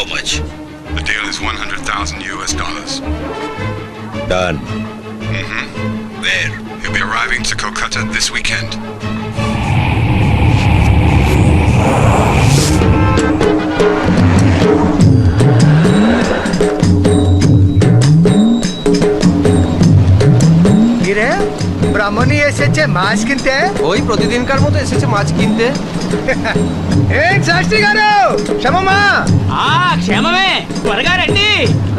How much? The deal is $100,000. Done. There. He'll be arriving to Kolkata this weekend. কিরে ব্রাহ্মণী এসেছে মাছ কিনতে? ওই প্রতিদিনকার মতো এসেছে মাছ কিনতে। ఏం శాస్త్రి గారు క్షమమా? క్షేమమే, త్వరగా రండి.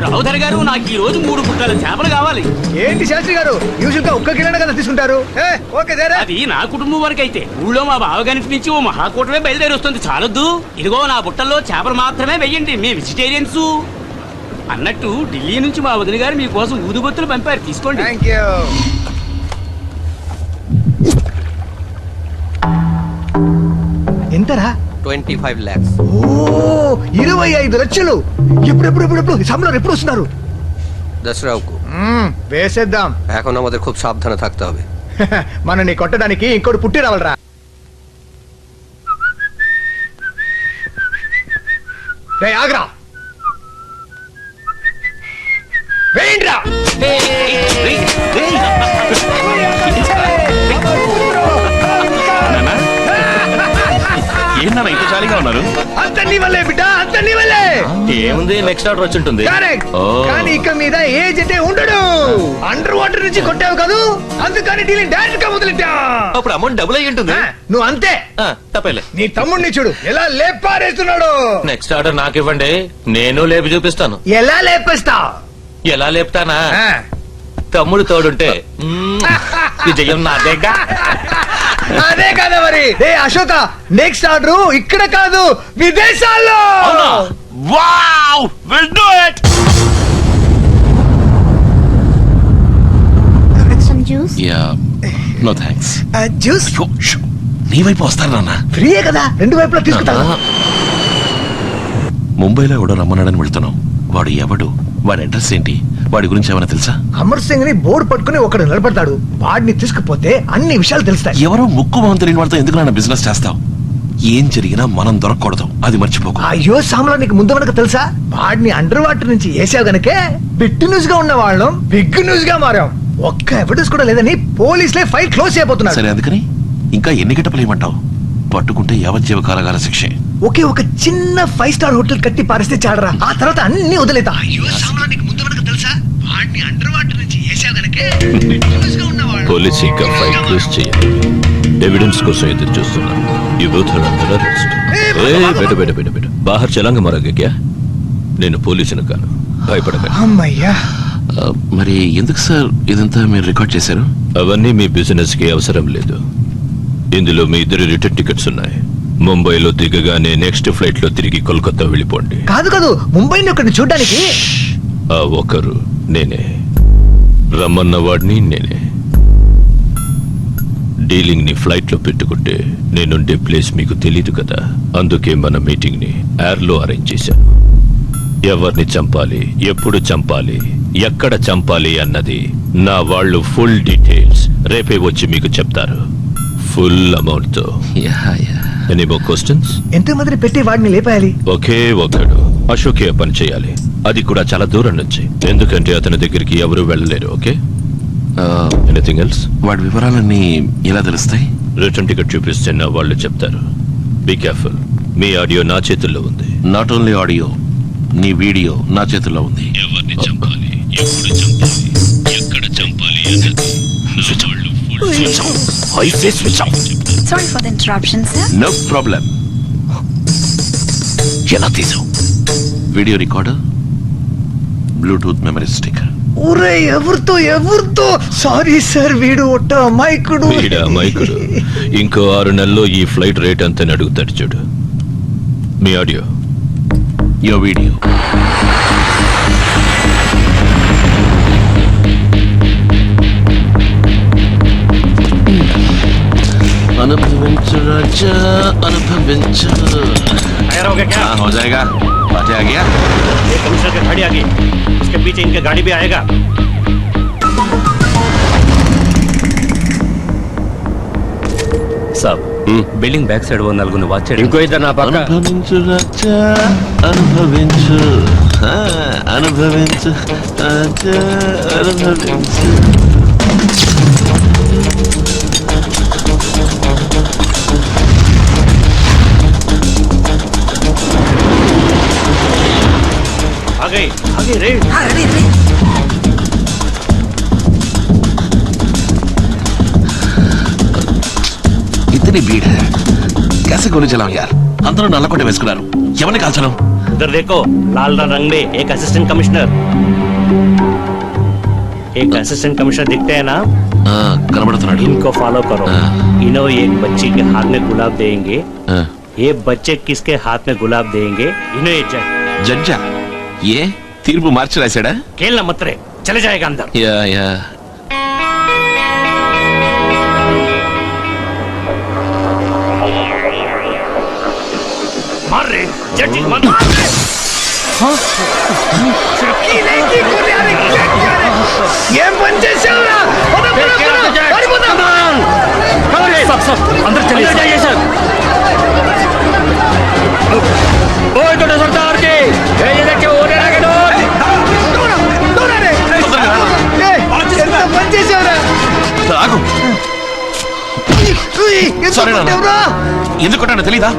రావుధర్ గారు, నాకు ఈ రోజు 3 పుట్టాల చేపలు కావాలి. ఏంటి శాస్త్రి గారు, యూజువల్ గా 1 కిలో కదా తీసుకుంటారు? ఓకే దేరా. అది నా కుటుంబం వరకు అయితే ఊళ్ళో మా బావగారి నుంచి ఓ మహాకూటమే బయలుదేరి వస్తుంది. చాలొద్దు, ఇదిగో నా బుట్టల్లో చేపలు మాత్రమే వెయ్యండి, మేము వెజిటేరియన్స్. అన్నట్టు ఢిల్లీ నుంచి మా వదిన గారు మీకోసం ఊదుబొత్తులు పంపారు, తీసుకోండి. Thank you. ఎంతరా? 25 lakhs. ఓ 25 లక్షలు. ఎప్పుడు సంబళం ఎప్పుడు వస్తున్నారు? దసరాకు వేసేద్దాం. এখন আমাদের খুব সাবধানে থাকতে হবে. మనని కొట్టడానికి ఇంకోటి పుట్టి రావాలరా. రేయ్ ఆగ్రా, వేయండిరా. ఏంటన్నా ఇంత జాలీగా ఉన్నారు? అంత నీ వల్లే బిడ్డ, అంత నీ వల్లే. ఏముంది, నెక్స్ట్ ఆర్డర్ వచ్చి ఉంటుంది. కరెక్ట్. కానీ ఇక మీద ఏజెంట్ ఉండడు. అండర్ వాటర్ నుంచి కొట్టావు కదా, అందుకని డీలింగ్ డైరెక్ట్ గా మొదలెట్టా. అప్పుడు అమౌంట్ డబుల్ అయ్యి ఉంటుంది. నువ్వు అంతే. తప్పేలే. నీ తమ్ముడిని చూడు ఎలా లేపారేస్తున్నాడు. నెక్స్ట్ ఆర్డర్ నాకు ఇవ్వండి, నేను లేపి చూపిస్తాను. ఎలా లేపేస్తా? ఎలా లేపుతానా? తమ్ముడు తోడుంటే విజయం నాదేగా. అదే కదా మరి. ఏ అశోక, నెక్స్ట్ ఆర్డర్ ఇక్కడ కాదు, విదేశాల్లో. Wow, will do it. Some juice? Ya, no thanks. Juice నీ వైపు వస్తారు నాన్న. ఫ్రీయే కదా, 2 వైపులా తీసుకుంటా. ముంబైలో ఎవడో రమ్మన్నాడని వెళ్తున్నావు. వాడు ఎవడు, వాడి అడ్రస్ ఏంటి, వాడి గురించి ఏమైనా తెలుసా? అమర్ సింగ్ ని బోర్డు పట్టుకుని ఒకడు నిలబడతాడు. వాడిని తీసుకుపోతే అన్ని విషయాలు తెలుస్తాయి. ఎవరో ముక్కు మొహం తెలియని వాళ్ళతో ఎందుకు నాన్న బిజినెస్ చేస్తావు? ఏం జరిగినా మనం దొరకకూడదు, అది మర్చిపోకు. అయ్యో సామ్లా, నీకు ముందు వెనక తెలుసా? వాడిని అండర్ వాటర్ నుంచి వేసావు గనకే బిగ్ న్యూస్ గా ఉన్న వాళ్ళం బిగ్ న్యూస్ గా మారాం. ఒక్క ఎవిడెన్స్ కూడా లేదని పోలీసులే ఫైల్ క్లోజ్ చేయబోతున్నారు. సరే, అందుకని ఇంకా ఎన్ని గంటలు ఏమంటావు? పట్టుకుంటే యావజ్జీవ కారాగార శిక్షే. ఒకే ఒక చిన్న 5 స్టార్ హోటల్ కట్టి పారిస్తే చాడరా, ఆ తర్వాత అన్ని వదిలేతా. అయ్యో సామ్లా, నీకు ముందు వెనక తెలుసా? వాడిని అండర్ వాటర్ నుంచి వేసావు గనకే బిగ్ న్యూస్ గా ఉన్న వాళ్ళం. పోలీస్ ఇంకా ఫైల్ క్లోజ్ చేయాలి. ఎవిడెన్స్ కోసం ఎదురు చూస్తున్నా. You both are under arrest. బెట బాహర్ చలాంగ మారాగా క్యా? నేను పోలీసును కాను, భయపడకండి. అమ్మయ్యా. మరి ఎందుకు సార్ ఇదంతా మీరు రికార్డ్ చేశారు? అవన్నీ మీ బిజినెస్ కి అవసరం లేదు. ఇందులో మీ 2 రిటర్న్ టికెట్స్ ఉన్నాయి. ముంబైలో దిగగానే నెక్స్ట్ ఫ్లైట్ లో తిరిగి కోల్కతా వెళ్ళిపోండి. కాదు, ముంబైని ఒకరిని చూడడానికి. ఆ ఒకరు నేనే, రమ్మన్న వాడిని నేనే. డీలింగ్ ని ఫ్లైట్ లో పెట్టుకుంటే నేనుండే ప్లేస్ మీకు తెలీదు కదా, అందుకే మన మీటింగ్ ని ఎయిర్ లో అరేంజ్ చేశాను. ఎవరిని చంపాలి, ఎప్పుడు చంపాలి, ఎక్కడ చంపాలి అన్నది నా వాళ్ళు ఫుల్ డీటెయిల్స్ రేపే వచ్చి మీకు చెప్తారు, ఫుల్ అమౌంట్ తో. Any more questions? ఎంతమందిని పెట్టి వాడిని లేపాలి? ఒకే ఒకడు అశోకే పని చేయాలి, అది కూడా చాలా దూరం నుంచి, ఎందుకంటే అతని దగ్గరికి ఎవరు వెళ్ళలేరు. Okay, anything else? వాడి వివరాలన్నీ ఎలా తెలుస్తాయి? రిటర్న్ టికెట్ చూపిస్తే నా వాళ్ళు చెప్తారు. బీ కేర్ఫుల్, మీ ఆడియో నా చేతుల్లో ఉంది. నాట్ ఓన్లీ ఆడియో, నీ వీడియో నా చేతుల్లో ఉంది. ఎవరిని చంపాలి, ఎప్పుడు చంపాలి, ఎక్కడ చంపాలి అన్నది నా వాళ్ళు Sorry for the interruption, sir. No problem. ఎలా తీసావు? Video recorder, bluetooth memory sticker. ఊరే ఎవరితో? సారీ సార్, వీడు ఒట్ట అమాయకుడు. ఇంకో 6 నెలల్లో ఈ ఫ్లైట్ రేట్ అంతని అడుగుతాడు చూడు. మీ ఆడియో, యో వీడియో. अनुभविंचु राजा अनुभविंचु। तैयार हो गया क्या? हाँ, हो जाएगा। बातें आ गया। ये कमिश्नर की गाड़ी आ गई, इसके पीछे इनके गाड़ी भी आएगा। సాబ్ బిల్డింగ్ బ్యాక్ సైడ్ ఓ నలుగురిని వాచ్ చేయడం. ఇంకో ఇద్దరు నా పక్క. అనుభవించు రాజా, అనుభవించు, ఆ, అనుభవించు రాజా, అనుభవించు. ఆగే ఆగే రే. ఇతని భీడ్ कैसे गोली चलाऊं यार. అందరూ నల్లకొండ వేసుకున్నారు. ఎవరిని కాల్చను? उधर देखो लाल रंग में एक असिस्टेंट कमिश्नर. एक असिस्टेंट कमिश्नर दिखते हैं ना, ఆ, కనబడుతున్నాడు. इनको फॉलो करो. इन्हों एक बच्ची के हाथ में गुलाब देंगे. ఆ, ये बच्चे किसके हाथ में गुलाब देंगे? इन्हें ये జడ్జా ఏ తీర్పు మార్చి రాశాడా? खेलना मत रे, चले जाएगा अंदर. Yeah yeah. मार रे जड्जी मार. ఏం పని చేసావురా? सब सब अंदर चलिए जाइए सर. ओए तो सरदार के ये देखिए ओरे लगे दो. ఎంత పని చేసావురా? ఆగు. ఎంత Sorry, నాన్న. కొట్టావురా? ఎందుకు కొట్టానో తెలీదా?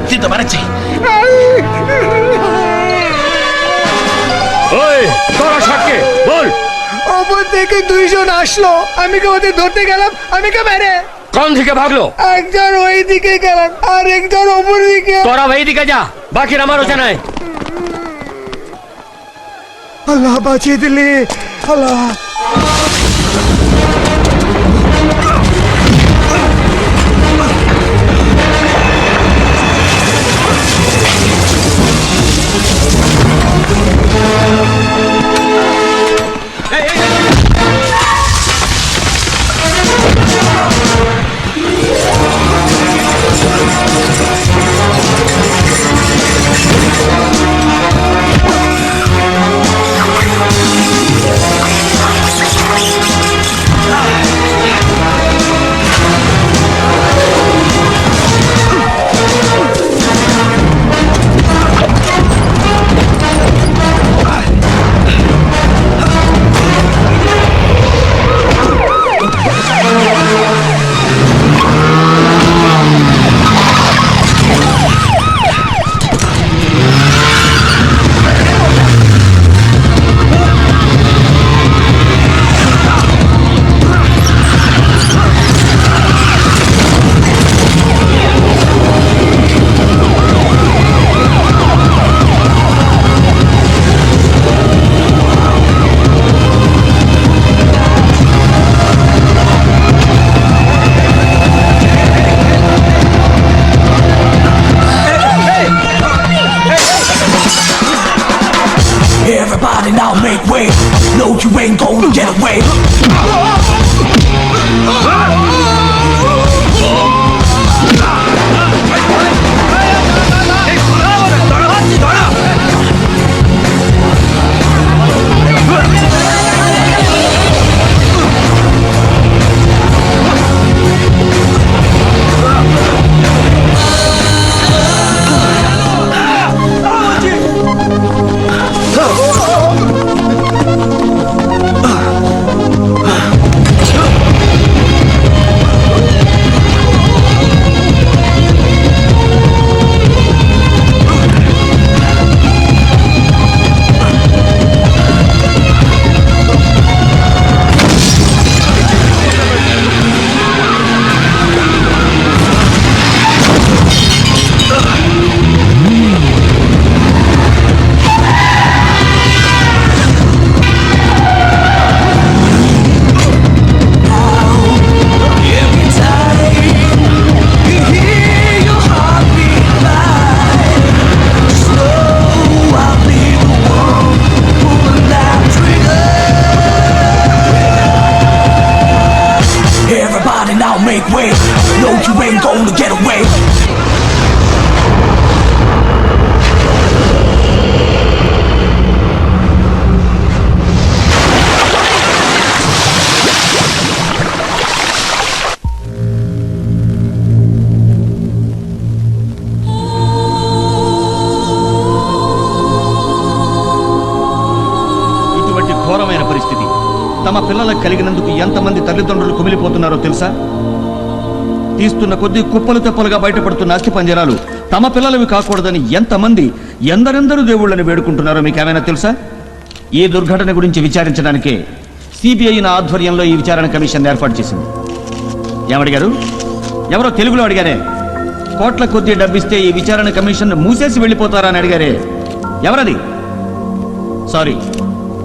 దీంతో మేనేజ్ చెయ్యి. ओए तोरा शॉट के बोल. অপর থেকে 200 আসলো, আমি কে ওদের ধরতে গেলাম, আমি কে মেরে कौन दिखे भाग लो. একজন ওই দিকে গেলাম আর একজন ওপর দিকে। तोरा वही दिखा जा, बाकी हमारो जाना है. আল্লাহ বাঁচিয়ে দিলি, আল্লাহ। Everybody now make way. No, you ain't gonna get away. తమ పిల్లలకు కలిగినందుకు ఎంతమంది తల్లిదండ్రులు కుమిలిపోతున్నారో తెలుసా? తీస్తున్న కొద్దీ కుప్పలు తెప్పలుగా బయటపడుతున్న అస్థి పంజరాలు తమ పిల్లలవి కాకూడదని ఎంతమంది ఎందరెందరూ దేవుళ్ళని వేడుకుంటున్నారో మీకు ఏమైనా తెలుసా? ఈ దుర్ఘటన గురించి విచారించడానికే సిబిఐ ఆధ్వర్యంలో ఈ విచారణ కమిషన్ ఏర్పాటు చేసింది. ఏమడిగారు? ఎవరో తెలుగులో అడిగారే. కోట్ల కొద్దీ డబ్బిస్తే ఈ విచారణ కమిషన్ మూసేసి వెళ్ళిపోతారా అని అడిగారే. ఎవరది? సారీ,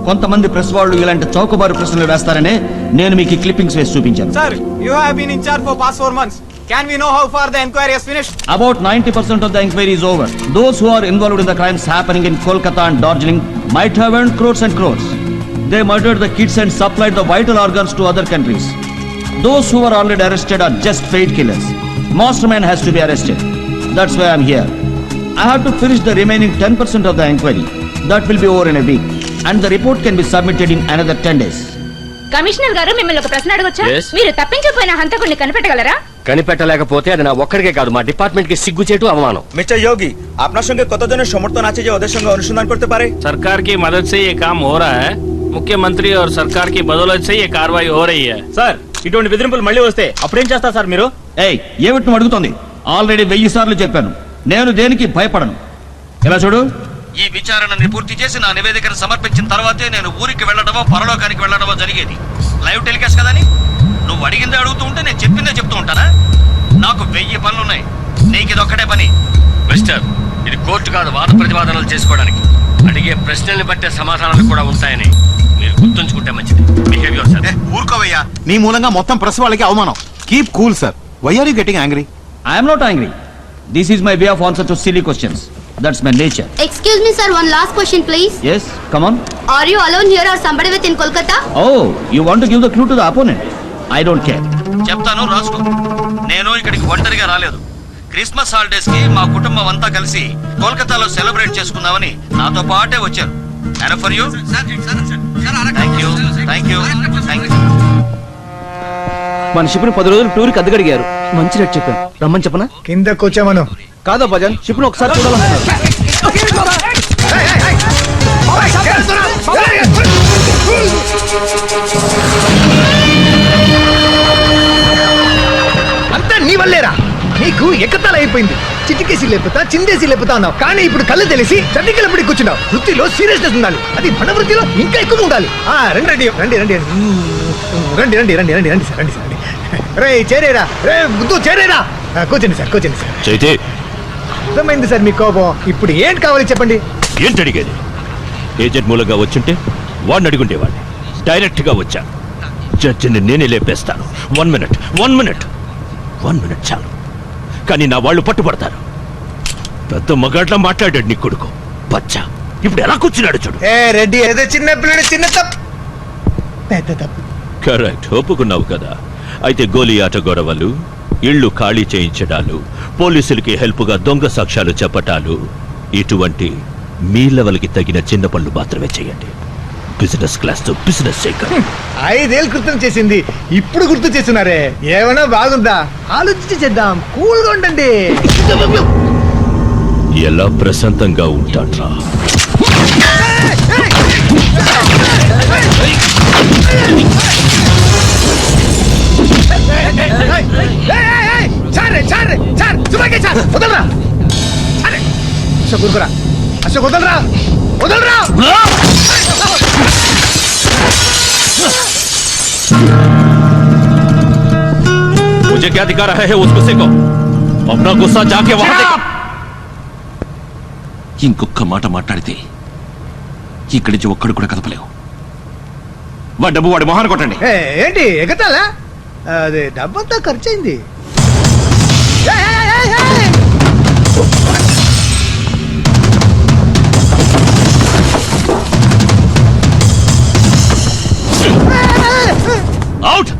కొంతమంది ప్రెస్ వాళ్ళు ఇలాంటి చౌకబారు ప్రశ్నలు వేస్తారనే నేను మీకు క్లిప్పింగ్స్ వేసి చూపించాను. Sir, you have been in charge for past 4 months. Can we know how far the inquiry has finished? About 90% of the inquiry is over. Those who are involved in the crimes happening in Kolkata and Darjeeling might have earned crores and crores. They murdered the kids and supplied the vital organs to other countries. Those who were already arrested are just paid killers. Mastermind has to be arrested. That's why I'm here. I have to finish the remaining 10% of the inquiry. That will be over in a week. And the report can be submitted in another 10 days. Commissioner గారు మిమ్మల్ని ఒక ప్రశ్న అడగొచ్చా? Yes. మీరు తప్పించకపోయిన హంతకుడిని కనిపెట్టగలరా? కనిపెట్టలేకపోతే అది నా ఒక్కడికే కాదు, మా డిపార్ట్మెంట్ కి సిగ్గుచేటు అవమానం। মিস্টার যোগী, আপনার সঙ্গে কতজনের সমর্থন আছে যে ওদের সঙ্গে অনুসন্ধান করতে পারে? सरकार की मदद से ये काम हो रहा है। मुख्यमंत्री और सरकार की बदौलत से ये कार्रवाई हो रही है। సార్, ఇటువంటి బెదిరింపులు మళ్ళీ వస్తే అప్పుడేం చేస్తారు సార్ మీరు? ఏయ్, ఏమిటి నువ్వు అడుగుతోంది? ఆల్రెడీ 1000 సార్లు చెప్పాను, నేను దేనికి భయపడను. ఇలా చూడు, ఈ విచారణని పూర్తి చేసి నా నివేదికను సమర్పించిన తర్వాతే నేను ఊరికి వెళ్ళడమో పరలోకానికి వెళ్ళడమో జరిగేది. లైవ్ టెలికాస్ట్ కదని నువ్వు అడిగిందే అడుగుతూ ఉంటే నేను చెప్పిందే చెప్తూ ఉంటానా? నాకు 1000 పనులున్నాయి, నీకు ఇది ఒక్కటే పని. మిస్టర్, ఇది కోర్టు కాదు వాద ప్రతివాదనలు చేసుకోవడానికి. అడిగే ప్రశ్నల్ని బట్టే సమాధానాలు కూడా ఉంటాయని మీరు గుర్తుంచుకుంటే మంచిది. Behaviour sir. ఊరుకోవయ్యా, నీ మూలంగా మొత్తం ప్రెస్ వాళ్ళకి అవమానం. Keep cool sir. Why are you getting angry? I am not angry. This is my way of answer to silly questions. That's my nature. Excuse me sir, one last question please. Yes, come on. Are you alone here or somebody with in Kolkata? Oh, you want to give the clue to the opponent? I don't care. చెప్తాను, రాసుకో. నేను ఇక్కడికి ఒంటరిగా రాలేదు. Christmas holidays కి మా కుటుంబం అంతా కలిసి కోల్కతాలో సెలబ్రేట్ చేసుకుందామని నాతో పాటే వచ్చారు. And for you? Thank you. Thank you. Thank you. మన షిప్ను 10 రోజులు టూర్కి అద్దెగడిగారు. మంచి రేట్ చెప్పాను, రమ్మని చెప్పనా? కిందకు వచ్చామను. కాదా భజన్, షిప్ను ఒకసారి చూడాలనుకున్నాను. అంతా నీ వల్లేరా? నీకు ఎక్కతాలు అయిపోయింది. చిటికేసి లేపుతా, చిందేసి లేపుతా అన్నావు, కానీ ఇప్పుడు కళ్ళు తెలిసి చట్టికలపడి కూర్చున్నావు. వృత్తిలో సీరియస్నెస్ ఉండాలి, అది మన వృత్తిలో ఇంకా ఎక్కువ ఉండాలి. రండి రండి రండి రండి రండి రండి రండి రండి రండి సార్, రండి సార్, రండి. రే చేరేరా, రే బుద్ధు చేరేరా. కూర్చోండి సార్, కూర్చోండి సార్. చైతే, అర్థమైంది సార్ మీ కోపం. ఇప్పుడు ఏంటి కావాలి చెప్పండి. ఏంటి అడిగేది? ఏజెంట్ మూలంగా వచ్చుంటే వాడిని అడుగుండేవాడిని. డైరెక్ట్ గా వచ్చాను. జడ్జిని నేనే లేపేస్తాను. 1 మినిట్ చాలు. కానీ నా వాళ్ళు పట్టుబడతారు. పెద్ద మగాడ్లా మాట్లాడాడు నీ కొడుకు బచ్చా. ఇప్పుడు ఎలా కూర్చున్నాడు చూడు. ఏ రెడ్డి, ఏదో చిన్న పిల్లడు, చిన్న తప్పు పెద్ద తప్పు. కరెక్ట్, ఒప్పుకున్నావు కదా. అయితే గోలీ ఆట గొడవలు, ఇళ్ళు ఖాళీ చేయించడాలు, పోలీసులకి హెల్ప్గా దొంగ సాక్ష్యాలు చెప్పటాలు, ఇటువంటి మీ లెవెల్కి తగిన చిన్న పనులు మాత్రమే చేయండి. బిజినెస్ క్లాస్ తో బిజినెస్ చేయకండి. 5 ఏళ్ళు క్రితం చేసింది ఇప్పుడు గుర్తు చేస్తున్నారే, ఏమైనా బాగుందా? ఆలోచించి చేద్దాం, కూల్గా ఉండండి. ఎలా ప్రశాంతంగా ఉంటాడ్రా? అశోక్ వదలరా, అశోక్ వదలరా, వదలరా. मुझे क्या दिखा रहा है उस गुस्से को? अपना गुस्सा जाके वहां देखो. ఇంకొక మాట మాట్లాడితే ఇక్కడి నుంచి ఒక్కడు కూడా కదపలేవు. వాడి డబ్బు వాడి మొహాన్ని కొట్టండి. ఏంటి ఎగతాలా? అదే డబ్బంతా ఖర్చు అయింది. అవుట్.